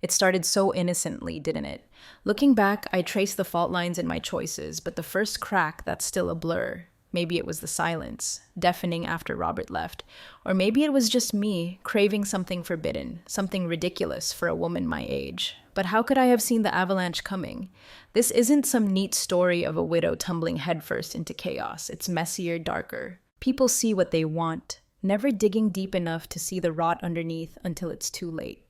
It started so innocently, didn't it? Looking back, I traced the fault lines in my choices, but the first crack, that's still a blur. Maybe it was the silence, deafening after Robert left. Or maybe it was just me, craving something forbidden, something ridiculous for a woman my age. But how could I have seen the avalanche coming? This isn't some neat story of a widow tumbling headfirst into chaos. It's messier, darker. People see what they want, never digging deep enough to see the rot underneath until it's too late.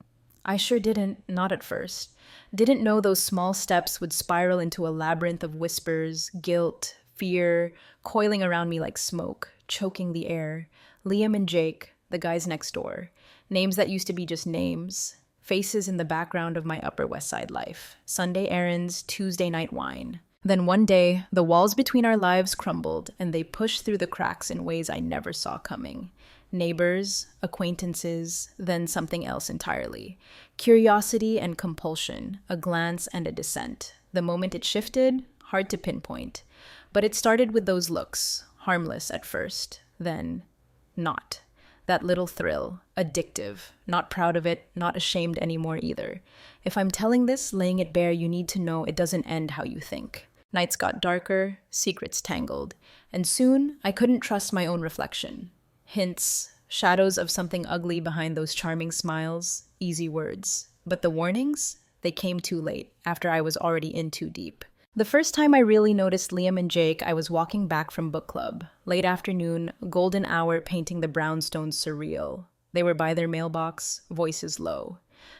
I sure didn't, not at first. Didn't know those small steps would spiral into a labyrinth of whispers, guilt, fear, coiling around me like smoke, choking the air. Liam and Jake, the guys next door. Names that used to be just names. Faces in the background of my Upper West Side life. Sunday errands, Tuesday night wine. Then one day, the walls between our lives crumbled, and they pushed through the cracks in ways I never saw coming. Neighbors, acquaintances, then something else entirely. Curiosity and compulsion, a glance and a descent. The moment it shifted, hard to pinpoint. But it started with those looks, harmless at first, then not. That little thrill, addictive, not proud of it, not ashamed anymore either. If I'm telling this, laying it bare, you need to know it doesn't end how you think. Nights got darker, secrets tangled, and soon I couldn't trust my own reflection. Hints, shadows of something ugly behind those charming smiles, easy words. But the warnings? They came too late, after I was already in too deep. The first time I really noticed Liam and Jake, I was walking back from book club. Late afternoon, golden hour painting the brownstones surreal. They were by their mailbox, voices low.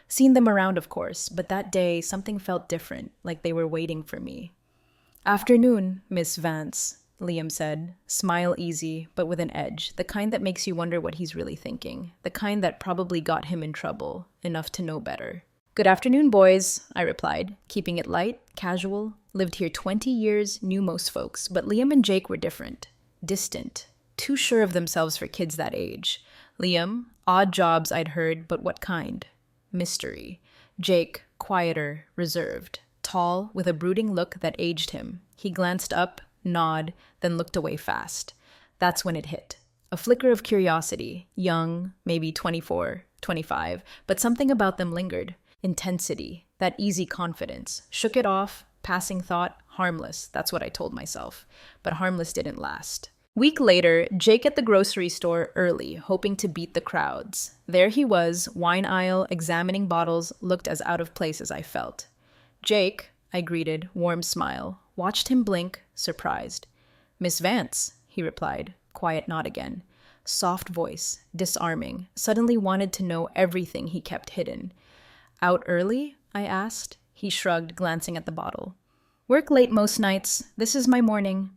Seen them around, of course, but that day something felt different, like they were waiting for me. "Afternoon, Miss Vance," Liam said, smile easy, but with an edge, the kind that makes you wonder what he's really thinking, the kind that probably got him in trouble, enough to know better. "Good afternoon, boys," I replied, keeping it light, casual. Lived here 20 years, knew most folks, but Liam and Jake were different. Distant. Too sure of themselves for kids that age. Liam, odd jobs I'd heard, but what kind? Mystery. Jake, quieter, reserved. Tall, with a brooding look that aged him. He glanced up, nod, then looked away fast. That's when it hit. A flicker of curiosity. Young, maybe 24, 25, but something about them lingered. Intensity, that easy confidence. Shook it off, passing thought, harmless, that's what I told myself. But harmless didn't last. Week later, Jake at the grocery store early, hoping to beat the crowds. There he was, wine aisle, examining bottles, looked as out of place as I felt. "Jake," I greeted, warm smile. Watched him blink, surprised. "Miss Vance," he replied, quiet nod again. Soft voice, disarming, suddenly wanted to know everything he kept hidden. "Out early?" I asked. He shrugged, glancing at the bottle. "Work late most nights. This is my morning."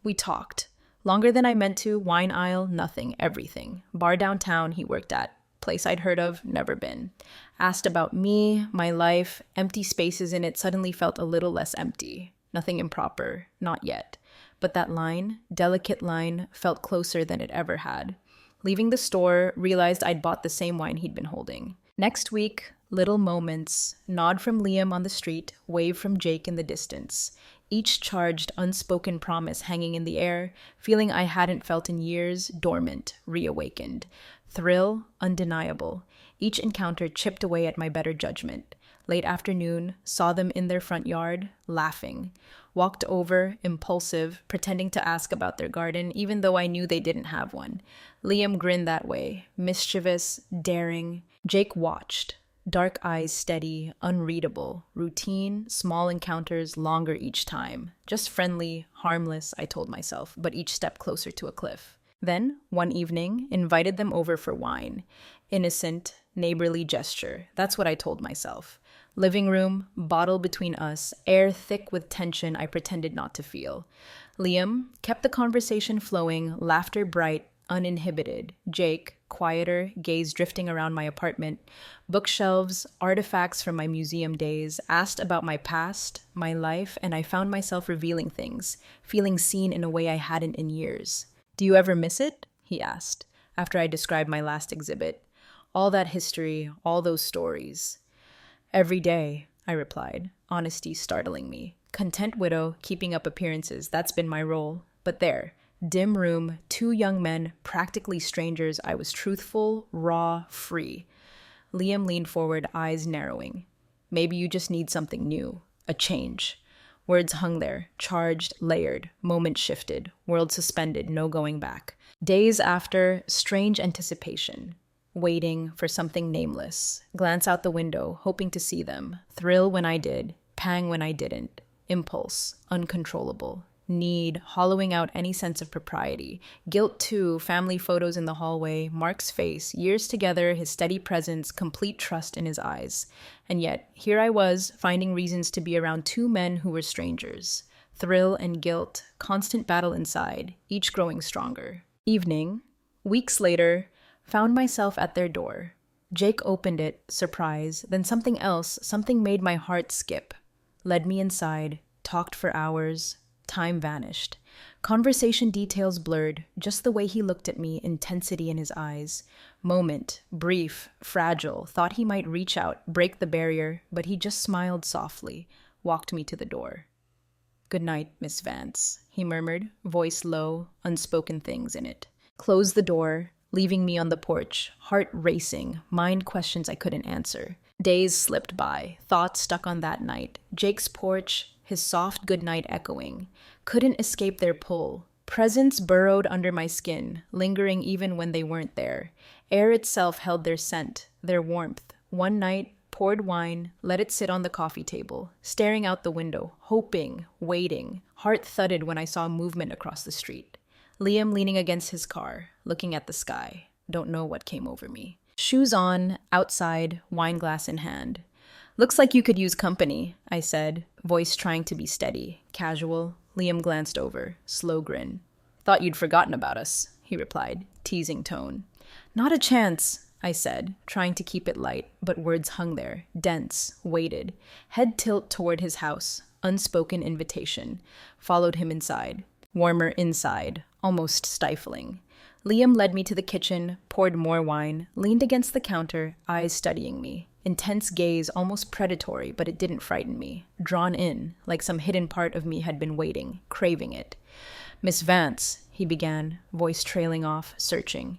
We talked. Longer than I meant to, wine aisle, nothing, everything. Bar downtown he worked at. Place I'd heard of, never been. Asked about me, my life, empty spaces in it suddenly felt a little less empty. Nothing improper, not yet. But that line, delicate line, felt closer than it ever had. Leaving the store, realized I'd bought the same wine he'd been holding. Next week, little moments, nod from Liam on the street, wave from Jake in the distance. Each charged unspoken promise hanging in the air, feeling I hadn't felt in years, dormant, reawakened. Thrill, undeniable. Each encounter chipped away at my better judgment. Late afternoon, saw them in their front yard, laughing. Walked over, impulsive, pretending to ask about their garden, even though I knew they didn't have one. Liam grinned that way, mischievous, daring. Jake watched. Dark eyes steady, unreadable, routine, small encounters, longer each time. Just friendly, harmless, I told myself, but each step closer to a cliff. Then, one evening, invited them over for wine. Innocent, neighborly gesture. That's what I told myself. Living room, bottle between us, air thick with tension I pretended not to feel. Liam kept the conversation flowing, laughter bright, uninhibited. Jake, quieter, gaze drifting around my apartment. Bookshelves, artifacts from my museum days, asked about my past, my life, and I found myself revealing things, feeling seen in a way I hadn't in years. "Do you ever miss it?" he asked, after I described my last exhibit. "All that history, all those stories." "Every day," I replied, honesty startling me. Content widow, keeping up appearances, that's been my role. But there, dim room, two young men, practically strangers, I was truthful, raw, free. Liam leaned forward, eyes narrowing. Maybe you just need something new, a change. Words hung there, charged, layered, moment shifted, world suspended, no going back. Days after, strange anticipation, waiting for something nameless. Glance out the window, hoping to see them. Thrill when I did, pang when I didn't. Impulse, uncontrollable. Need, hollowing out any sense of propriety. Guilt too, family photos in the hallway, Mark's face, years together, his steady presence, complete trust in his eyes. And yet, here I was, finding reasons to be around two men who were strangers. Thrill and guilt, constant battle inside, each growing stronger. Evening, weeks later, found myself at their door. Jake opened it, surprise, then something else, something made my heart skip. Led me inside, talked for hours. Time vanished. Conversation details blurred, just the way he looked at me, intensity in his eyes. Moment, brief, fragile, thought he might reach out, break the barrier, but he just smiled softly, walked me to the door. "Good night, Miss Vance," he murmured, voice low, unspoken things in it. Closed the door, leaving me on the porch, heart racing, mind questions I couldn't answer. Days slipped by, thoughts stuck on that night. Jake's porch, his soft goodnight echoing. Couldn't escape their pull. Presence burrowed under my skin, lingering even when they weren't there. Air itself held their scent, their warmth. One night, poured wine, let it sit on the coffee table, staring out the window, hoping, waiting. Heart thudded when I saw movement across the street. Liam leaning against his car, looking at the sky. Don't know what came over me. Shoes on, outside, wine glass in hand. "Looks like you could use company," I said, voice trying to be steady, casual. Liam glanced over, slow grin. "Thought you'd forgotten about us," he replied, teasing tone. "Not a chance," I said, trying to keep it light, but words hung there, dense, weighted. Head tilt toward his house, unspoken invitation. Followed him inside. Warmer inside, almost stifling. Liam led me to the kitchen, poured more wine, leaned against the counter, eyes studying me. Intense gaze, almost predatory, but it didn't frighten me. Drawn in, like some hidden part of me had been waiting, craving it. "Miss Vance," he began, voice trailing off, searching.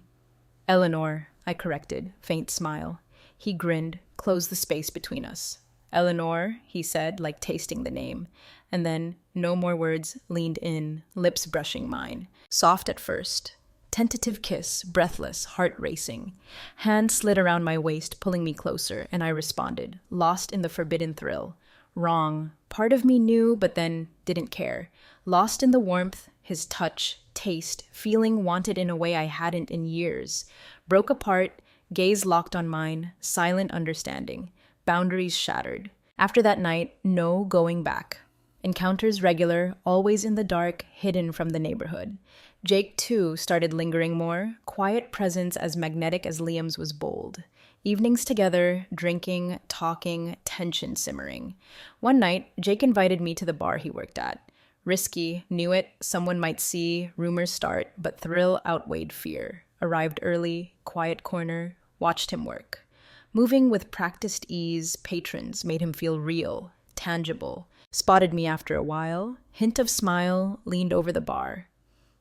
"Eleanor," I corrected, faint smile. He grinned, closed the space between us. "Eleanor," he said, like tasting the name. And then, no more words, leaned in, lips brushing mine. Soft at first. Tentative kiss, breathless, heart racing. Hand slid around my waist, pulling me closer, and I responded, lost in the forbidden thrill. Wrong. Part of me knew, but then didn't care. Lost in the warmth, his touch, taste, feeling wanted in a way I hadn't in years. Broke apart, gaze locked on mine, silent understanding. Boundaries shattered. After that night, no going back. Encounters regular, always in the dark, hidden from the neighborhood. Jake, too, started lingering more, quiet presence as magnetic as Liam's was bold. Evenings together, drinking, talking, tension simmering. One night, Jake invited me to the bar he worked at. Risky, knew it, someone might see, rumors start, but thrill outweighed fear. Arrived early, quiet corner, watched him work. Moving with practiced ease, patrons made him feel real, tangible. Spotted me after a while, hint of smile, leaned over the bar.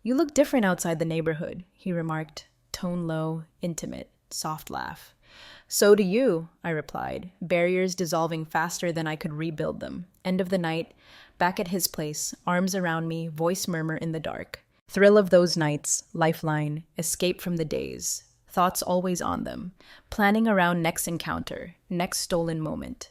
"You look different outside the neighborhood," he remarked, tone low, intimate, soft laugh. "So do you," I replied, barriers dissolving faster than I could rebuild them. End of the night, back at his place, arms around me, voice murmur in the dark. Thrill of those nights, lifeline, escape from the days. Thoughts always on them, planning around next encounter, next stolen moment.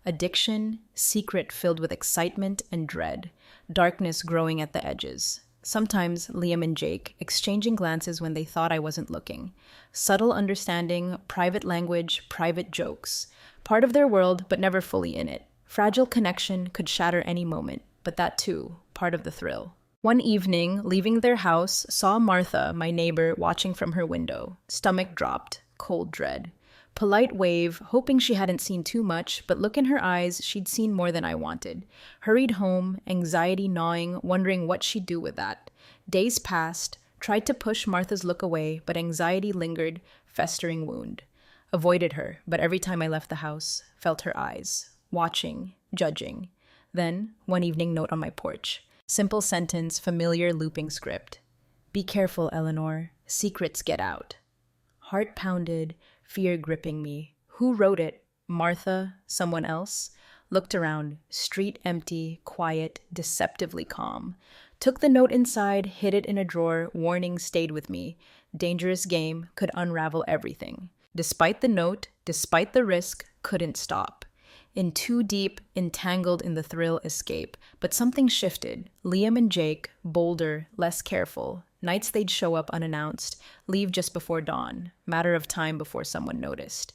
Addiction, secret filled with excitement and dread, darkness growing at the edges. Sometimes Liam and Jake exchanging glances when they thought I wasn't looking. Subtle understanding, private language, private jokes. Part of their world, but never fully in it. Fragile connection could shatter any moment, but that too, part of the thrill. One evening, leaving their house, saw Martha, my neighbor, watching from her window. Stomach dropped, cold dread. Polite wave, hoping she hadn't seen too much, but look in her eyes, she'd seen more than I wanted. Hurried home, anxiety gnawing, wondering what she'd do with that. Days passed, tried to push Martha's look away, but anxiety lingered, festering wound. Avoided her, but every time I left the house, felt her eyes, watching, judging. Then, one evening note on my porch. Simple sentence, familiar looping script. "Be careful, Eleanor. Secrets get out." Heart pounded, fear gripping me. Who wrote it? Martha, someone else? Looked around, street empty, quiet, deceptively calm. Took the note inside, hid it in a drawer, warning stayed with me. Dangerous game, could unravel everything. Despite the note, despite the risk, couldn't stop. In too deep, entangled in the thrill escape. But something shifted. Liam and Jake, bolder, less careful. Nights they'd show up unannounced, leave just before dawn. Matter of time before someone noticed.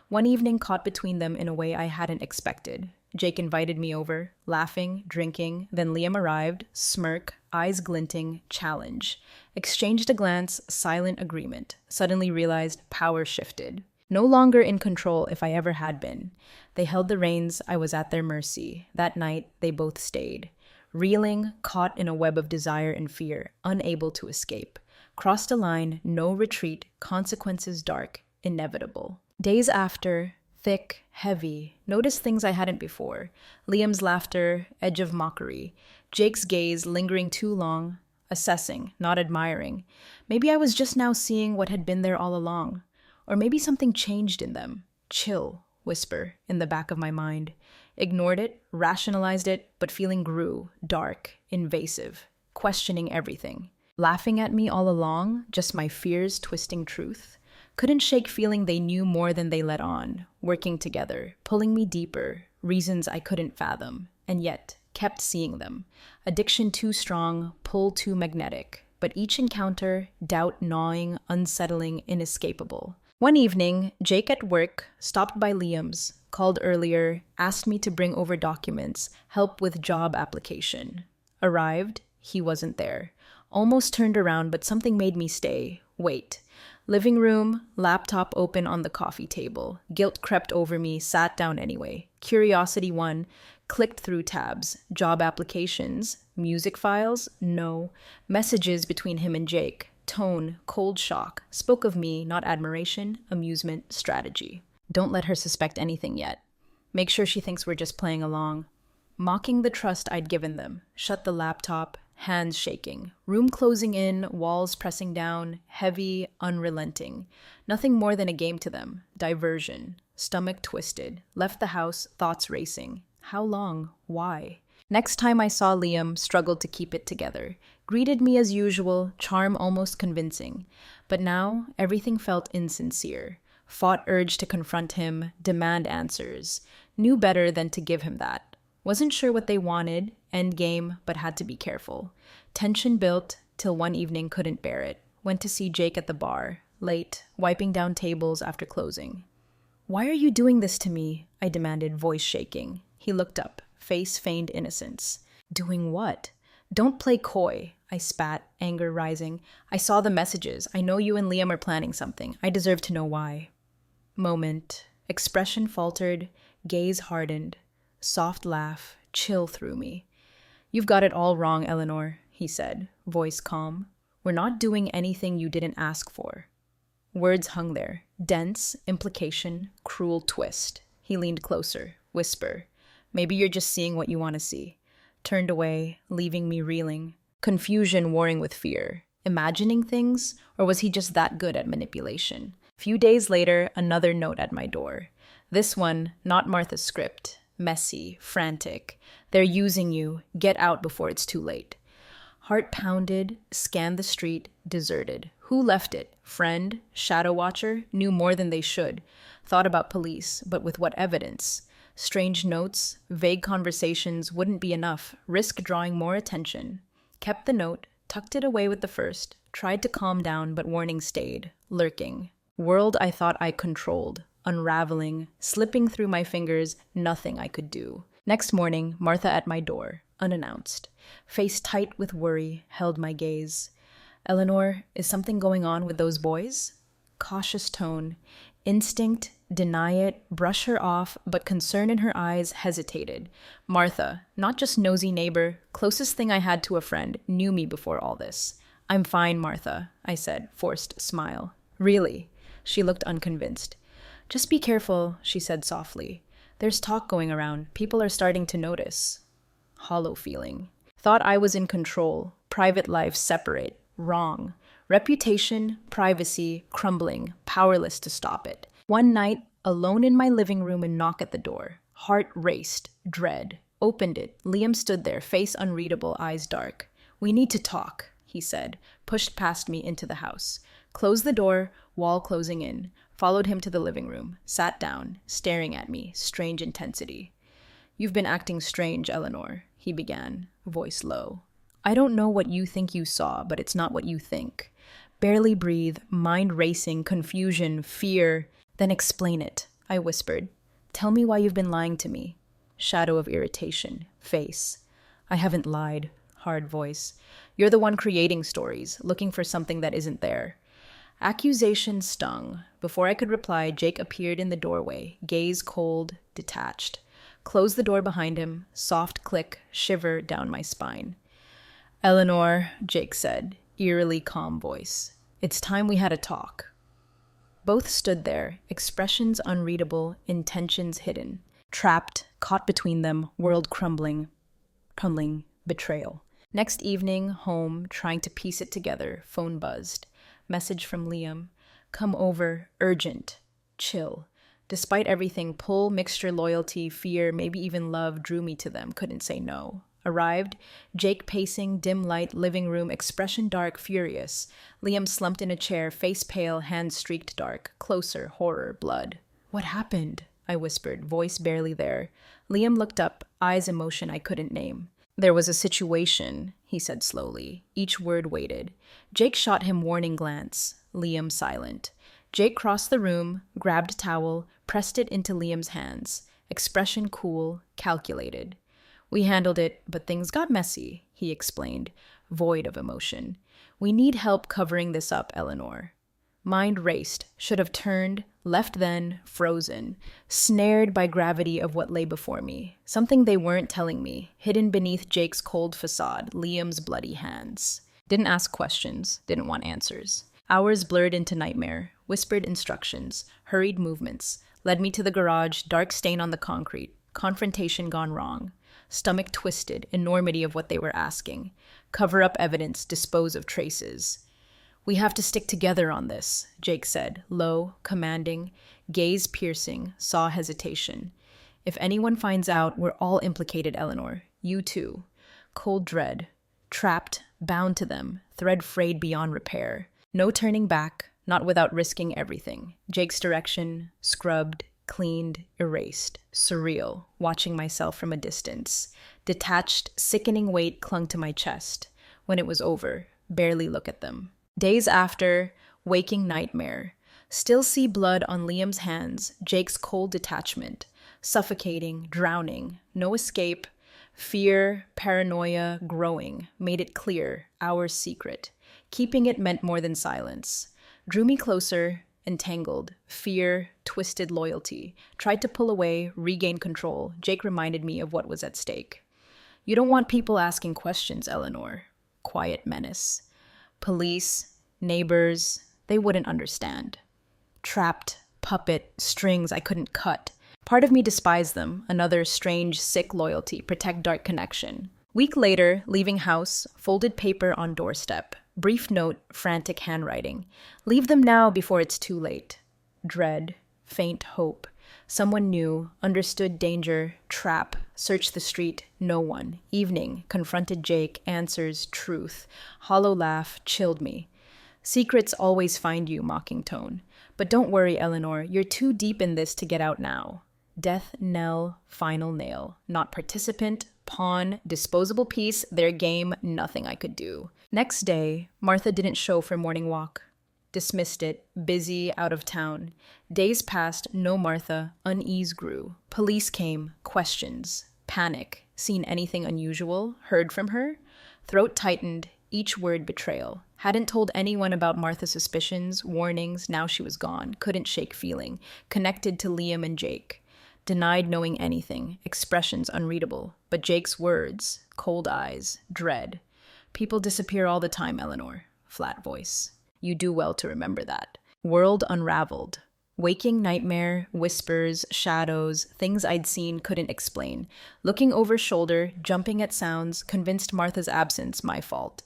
One evening caught between them in a way I hadn't expected. Jake invited me over, laughing, drinking. Then Liam arrived, smirk, eyes glinting, challenge. Exchanged a glance, silent agreement. Suddenly realized power shifted. No longer in control if I ever had been. They held the reins, I was at their mercy. That night, they both stayed. Reeling, caught in a web of desire and fear, unable to escape. Crossed a line, no retreat, consequences dark, inevitable. Days after, thick, heavy, noticed things I hadn't before. Liam's laughter, edge of mockery. Jake's gaze lingering too long, assessing, not admiring. Maybe I was just now seeing what had been there all along. Or maybe something changed in them. Chill, whisper, in the back of my mind. Ignored it, rationalized it, but feeling grew, dark, invasive, questioning everything. Laughing at me all along, just my fears twisting truth. Couldn't shake feeling they knew more than they let on, working together, pulling me deeper, reasons I couldn't fathom, and yet kept seeing them. Addiction too strong, pull too magnetic, but each encounter, doubt gnawing, unsettling, inescapable. One evening, Jake at work stopped by Liam's, called earlier, asked me to bring over documents, help with job application. Arrived, he wasn't there. Almost turned around, but something made me stay, wait. Living room, laptop open on the coffee table. Guilt crept over me, sat down anyway. Curiosity won, clicked through tabs. Job applications, music files, no. Messages between him and Jake. Tone, cold shock. Spoke of me, not admiration, amusement, strategy. Don't let her suspect anything yet. Make sure she thinks we're just playing along. Mocking the trust I'd given them. Shut the laptop, hands shaking. Room closing in, walls pressing down, heavy, unrelenting. Nothing more than a game to them. Diversion. Stomach twisted. Left the house, thoughts racing. How long? Why? Next time I saw Liam, struggled to keep it together. Greeted me as usual, charm almost convincing. But now, everything felt insincere. Fought urge to confront him, demand answers. Knew better than to give him that. Wasn't sure what they wanted, endgame, but had to be careful. Tension built, till one evening couldn't bear it. Went to see Jake at the bar, late, wiping down tables after closing. "Why are you doing this to me?" I demanded, voice shaking. He looked up, face feigned innocence. "Doing what?" "Don't play coy," I spat, anger rising. "I saw the messages. I know you and Liam are planning something. I deserve to know why." Moment. Expression faltered, gaze hardened. Soft laugh, chill through me. "You've got it all wrong, Eleanor," he said, voice calm. "We're not doing anything you didn't ask for." Words hung there, dense, implication, cruel twist. He leaned closer, whisper, "Maybe you're just seeing what you want to see." Turned away, leaving me reeling. Confusion warring with fear. Imagining things, or was he just that good at manipulation? Few days later, another note at my door. This one, not Martha's script. Messy, frantic. "They're using you. Get out before it's too late." Heart pounded, scanned the street, deserted. Who left it? Friend? Shadow watcher? Knew more than they should. Thought about police, but with what evidence? Strange notes, vague conversations wouldn't be enough. Risk drawing more attention. Kept the note, tucked it away with the first. Tried to calm down, but warning stayed, lurking. World I thought I controlled. Unraveling, slipping through my fingers, nothing I could do. Next morning, Martha at my door, unannounced. Face tight with worry, held my gaze. "Eleanor, is something going on with those boys?" Cautious tone. Instinct, deny it, brush her off, but concern in her eyes hesitated. Martha, not just nosy neighbor, closest thing I had to a friend, knew me before all this. "I'm fine, Martha," I said, forced smile. "Really?" She looked unconvinced. "Just be careful," she said softly. "There's talk going around. People are starting to notice." Hollow feeling. Thought I was in control. Private life separate. Wrong. Reputation, privacy, crumbling. Powerless to stop it. One night, Alone in my living room and knock at the door. Heart raced. Dread. Opened it. Liam stood there, face unreadable, eyes dark. "We need to talk," he said, pushed past me into the house. Closed the door, wall closing in. Followed him to the living room. Sat down, staring at me, strange intensity. "You've been acting strange, Eleanor," he began, voice low. "I don't know what you think you saw, but it's not what you think. Barely breathe, mind racing, confusion, fear." "Then explain it," I whispered. "Tell me why you've been lying to me." Shadow of irritation, face. "I haven't lied," hard voice. "You're the one creating stories, looking for something that isn't there." Accusation stung. Before I could reply, Jake appeared in the doorway, gaze cold, detached. Closed the door behind him, soft click, shiver down my spine. "Eleanor," Jake said, eerily calm voice. "It's time we had a talk." Both stood there, expressions unreadable, intentions hidden. Trapped, caught between them, world crumbling, betrayal. Next evening, home, trying to piece it together, phone buzzed. Message from Liam. "Come over, urgent. Chill." Despite everything, pull, mixture, loyalty, fear, maybe even love drew me to them, couldn't say no. Arrived, Jake pacing, dim light, living room, expression dark, furious. Liam slumped in a chair, face pale, hands streaked dark. Closer, horror, blood. "What happened?" I whispered, voice barely there. Liam looked up, eyes emotion I couldn't name. "There was a situation," he said slowly. Each word weighted. Jake shot him warning glance. Liam silent. Jake crossed the room, grabbed towel, pressed it into Liam's hands. Expression cool, calculated. "We handled it, but things got messy," he explained, void of emotion. "We need help covering this up, Eleanor." Mind raced, should have turned, left then, frozen, snared by gravity of what lay before me. Something they weren't telling me, hidden beneath Jake's cold facade, Liam's bloody hands. Didn't ask questions, didn't want answers. Hours blurred into nightmare, whispered instructions, hurried movements, led me to the garage, dark stain on the concrete, confrontation gone wrong. Stomach twisted, enormity of what they were asking. Cover up evidence, dispose of traces. "We have to stick together on this," Jake said, low, commanding, gaze piercing, saw hesitation. "If anyone finds out, we're all implicated, Eleanor. You too." Cold dread. Trapped, bound to them, thread frayed beyond repair. No turning back, not without risking everything. Jake's direction, scrubbed, cleaned, erased. Surreal, watching myself from a distance. Detached, sickening weight clung to my chest. When it was over, barely look at them. Days after, waking nightmare. Still see blood on Liam's hands, Jake's cold detachment. Suffocating, drowning, no escape. Fear, paranoia, growing, made it clear, our secret. Keeping it meant more than silence. Drew me closer, entangled. Fear, twisted loyalty. Tried to pull away, regain control. Jake reminded me of what was at stake. "You don't want people asking questions, Eleanor." Quiet menace. Police, neighbors, they wouldn't understand. Trapped, puppet, strings I couldn't cut. Part of me despised them, another strange, sick loyalty, protect dark connection. Week later, leaving house, folded paper on doorstep. Brief note, frantic handwriting. "Leave them now before it's too late." Dread, faint hope. Someone knew, understood danger, trap, searched the street, no one. Evening, confronted Jake, answers, truth. Hollow laugh, chilled me. "Secrets always find you," mocking tone. "But don't worry, Eleanor, you're too deep in this to get out now." Death knell, final nail. Not participant, pawn, disposable piece, their game, nothing I could do. Next day, Martha didn't show for morning walk. Dismissed it, busy, out of town. Days passed, no Martha, unease grew. Police came, questions, panic. Seen anything unusual? Heard from her? Throat tightened, each word betrayal. Hadn't told anyone about Martha's suspicions, warnings, now she was gone. Couldn't shake feeling. Connected to Liam and Jake. Denied knowing anything, expressions unreadable. But Jake's words, cold eyes, dread. "People disappear all the time, Eleanor." Flat voice. "You do well to remember that." World unraveled. Waking nightmare, whispers, shadows, things I'd seen couldn't explain. Looking over shoulder, jumping at sounds, convinced Martha's absence my fault.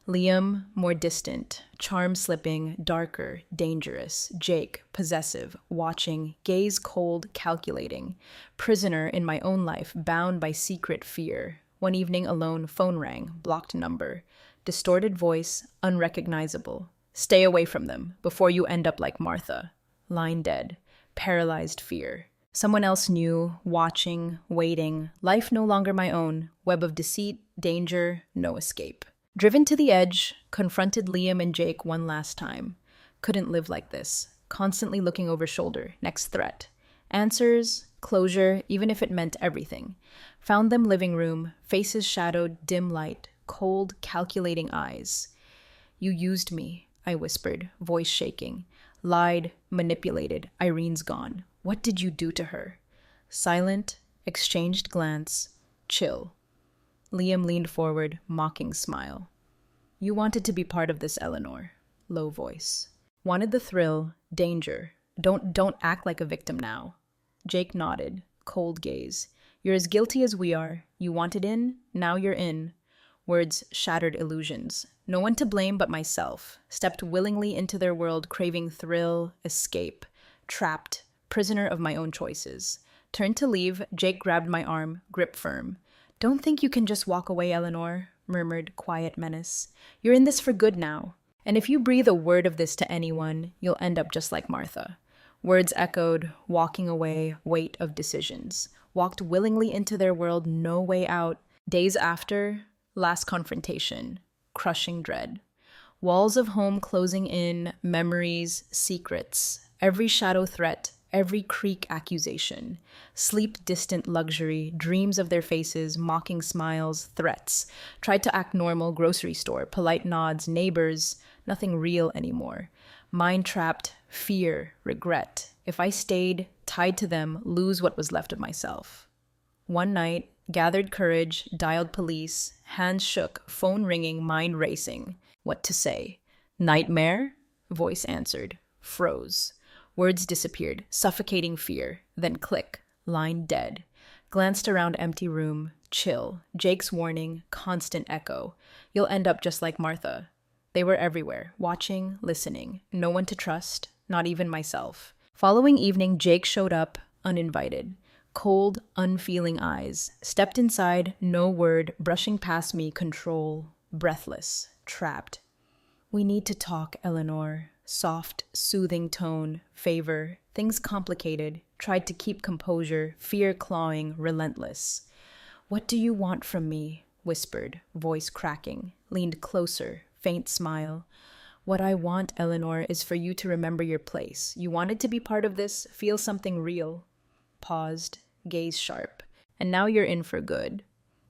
Liam, more distant, charm slipping, darker, dangerous. Jake, possessive, watching, gaze cold, calculating. Prisoner in my own life, bound by secret fear. One evening alone, phone rang, blocked number. Distorted voice, unrecognizable. Stay away from them before you end up like Martha. Line dead, paralyzed fear. Someone else knew, watching, waiting. Life no longer my own. Web of deceit, danger, no escape. Driven to the edge, confronted Liam and Jake one last time. Couldn't live like this. Constantly looking over shoulder. Next threat. Answers, closure, even if it meant everything. Found them living room, faces shadowed, dim light, cold, calculating eyes. You used me, I whispered, voice shaking. Lied, manipulated, Irene's gone. What did you do to her? Silent, exchanged glance, chill. Liam leaned forward, mocking smile. You wanted to be part of this, Eleanor. Low voice. Wanted the thrill, danger. Don't act like a victim now. Jake nodded, cold gaze. You're as guilty as we are. You wanted in, now you're in. Words shattered illusions. No one to blame but myself. Stepped willingly into their world, craving thrill, escape. Trapped, prisoner of my own choices. Turned to leave, Jake grabbed my arm, grip firm. Don't think you can just walk away, Eleanor, murmured, quiet menace. You're in this for good now. And if you breathe a word of this to anyone, you'll end up just like Martha. Words echoed, walking away, weight of decisions. Walked willingly into their world, no way out. Days after, last confrontation, crushing dread. Walls of home closing in, memories, secrets. Every shadow threat, every creak accusation. Sleep distant luxury, dreams of their faces, mocking smiles, threats. Tried to act normal, grocery store, polite nods, neighbors, nothing real anymore. Mind trapped, fear, regret. If I stayed, tied to them, lose what was left of myself. One night, gathered courage, dialed police, hands shook, phone ringing, mind racing. What to say? Nightmare? Voice answered. Froze. Words disappeared, suffocating fear. Then click. Line dead. Glanced around empty room. Chill. Jake's warning. Constant echo. You'll end up just like Martha. They were everywhere. Watching, listening. No one to trust. Not even myself. Following evening, Jake showed up, uninvited. Cold, unfeeling eyes. Stepped inside, no word, brushing past me, control. Breathless. Trapped. We need to talk, Eleanor. Soft, soothing tone, favor, things complicated, tried to keep composure, fear clawing, relentless. What do you want from me? Whispered, voice cracking, leaned closer, faint smile. What I want, Eleanor, is for you to remember your place. You wanted to be part of this, feel something real. Paused, gaze sharp. And now you're in for good.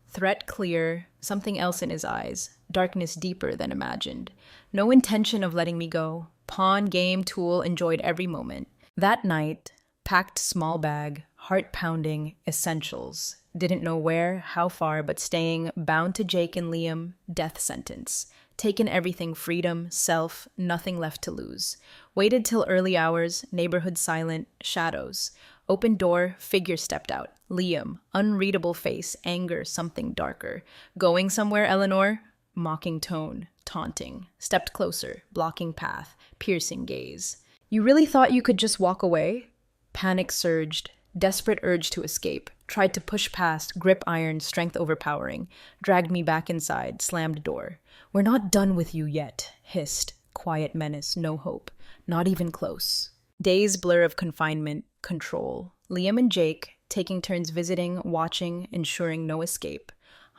Threat clear, something else in his eyes, darkness deeper than imagined. No intention of letting me go. Pawn, game, tool, enjoyed every moment. That night, packed small bag, heart pounding, essentials. Didn't know where, how far, but staying, bound to Jake and Liam, death sentence. Taken everything, freedom, self, nothing left to lose. Waited till early hours, neighborhood silent, shadows. Open door, figure stepped out. Liam, unreadable face, anger, something darker. Going somewhere, Eleanor? Mocking tone, taunting. Stepped closer, blocking path, piercing gaze. You really thought you could just walk away? Panic surged, desperate urge to escape. Tried to push past, grip iron, strength overpowering. Dragged me back inside, slammed door. We're not done with you yet, hissed. Quiet menace, no hope. Not even close. Days blur of confinement, control. Liam and Jake, taking turns visiting, watching, ensuring no escape.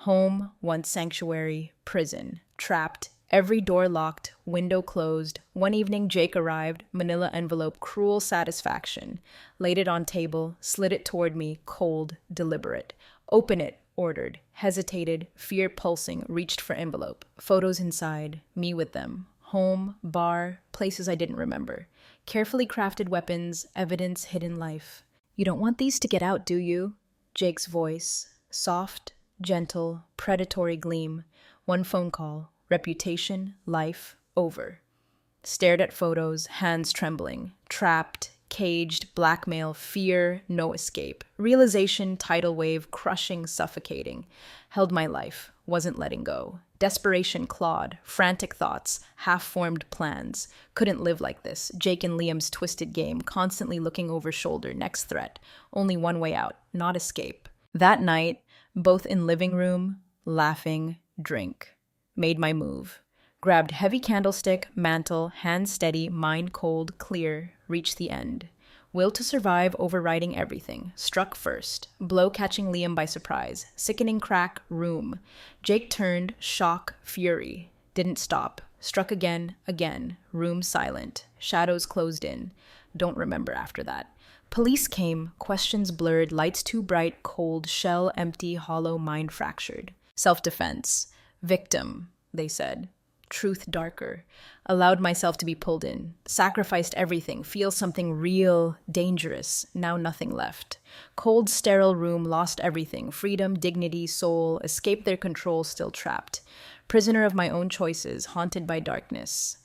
Home, once sanctuary, prison. Trapped, every door locked, window closed. One evening Jake arrived, manila envelope, cruel satisfaction. Laid it on table, slid it toward me, cold, deliberate. Open it, ordered. Hesitated, fear pulsing, reached for envelope. Photos inside, me with them. Home, bar, places I didn't remember. Carefully crafted weapons, evidence, hidden life. You don't want these to get out, do you? Jake's voice, soft, gentle, predatory gleam. One phone call, reputation, life, over. Stared at photos, hands trembling. Trapped, caged, blackmail, fear, no escape. Realization, tidal wave, crushing, suffocating. Held my life, wasn't letting go. Desperation clawed, frantic thoughts, half-formed plans. Couldn't live like this. Jake and Liam's twisted game, constantly looking over shoulder, next threat. Only one way out, not escape. That night, both in living room, laughing, drink. Made my move. Grabbed heavy candlestick, mantle, hand steady, mind cold, clear, reached the end. Will to survive overriding everything. Struck first. Blow catching Liam by surprise. Sickening crack, room. Jake turned, shock, fury. Didn't stop. Struck again, again. Room silent. Shadows closed in. Don't remember after that. Police came, questions blurred, lights too bright, cold, shell empty, hollow, mind fractured. Self-defense. Victim, they said. Truth darker. Allowed myself to be pulled in. Sacrificed everything. Feel something real, dangerous. Now nothing left. Cold, sterile room, lost everything. Freedom, dignity, soul. Escaped their control, still trapped. Prisoner of my own choices, haunted by darkness.